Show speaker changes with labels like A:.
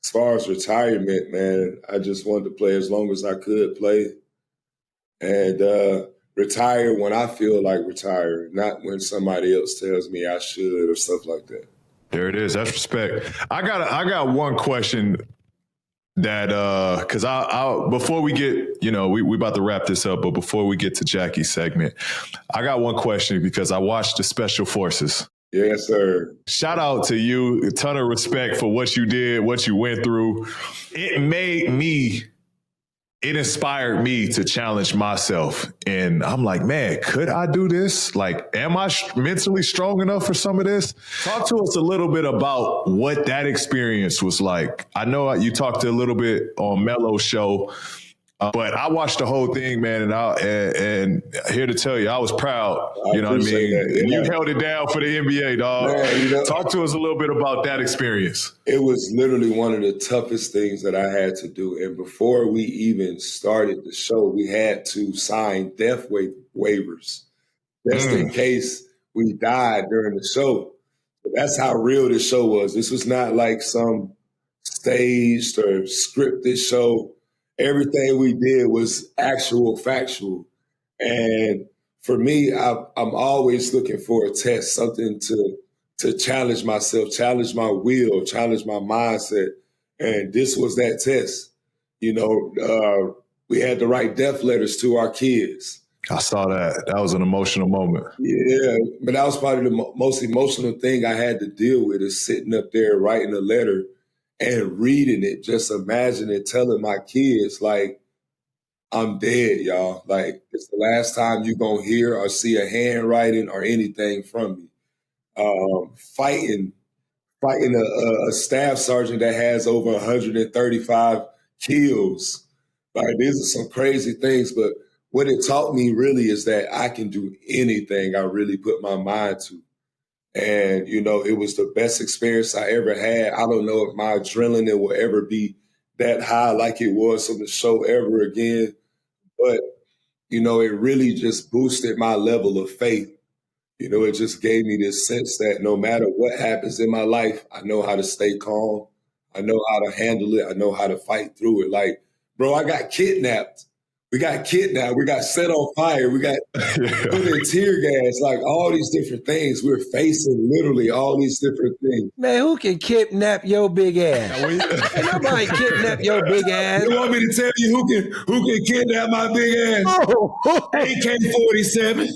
A: As far as retirement, man, I just wanted to play as long as I could play and retire when I feel like retiring, not when somebody else tells me I should or stuff like that.
B: There it is. That's respect. I got one question that because I before we get, we about to wrap this up, but before we get to Jackie's segment, I got one question because I watched the Special Forces.
A: Yes, sir.
B: Shout out to you. A ton of respect for what you did, what you went through. It inspired me to challenge myself. And I'm like, man, could I do this? Like, am I mentally strong enough for some of this? Talk to us a little bit about what that experience was like. I know you talked a little bit on Melo's show, but I watched the whole thing, man, and here to tell you, I was proud. You know what I mean?
A: That, yeah.
B: You held it down for the NBA, dog. Man, talk to us a little bit about that experience.
A: It was literally one of the toughest things that I had to do. And before we even started the show, we had to sign death waivers just in case we died during the show. So that's how real this show was. This was not like some staged or scripted show. Everything we did was actual, factual. And for me, I'm always looking for a test, something to challenge myself, challenge my will, challenge my mindset. And this was that test. We had to write death letters to our kids.
B: I saw that. That was an emotional moment.
A: Yeah, but that was probably the most emotional thing I had to deal with, is sitting up there writing a letter and reading it, just imagining telling my kids, like, I'm dead, y'all. Like, it's the last time you're going to hear or see a handwriting or anything from me. Fighting a staff sergeant that has over 135 kills. Like, these are some crazy things, but what it taught me really is that I can do anything I really put my mind to. And, it was the best experience I ever had. I don't know if my adrenaline will ever be that high like it was on the show ever again. But, it really just boosted my level of faith. It just gave me this sense that no matter what happens in my life, I know how to stay calm. I know how to handle it. I know how to fight through it. Like, bro, I got kidnapped. We got kidnapped. We got set on fire. We got put in tear gas. Like, all these different things. We're facing literally all these different things.
C: Man, who can kidnap your big ass? Ain't nobody kidnap your big ass.
A: You want me to tell you who can kidnap my big ass?
C: Oh.
A: AK-47.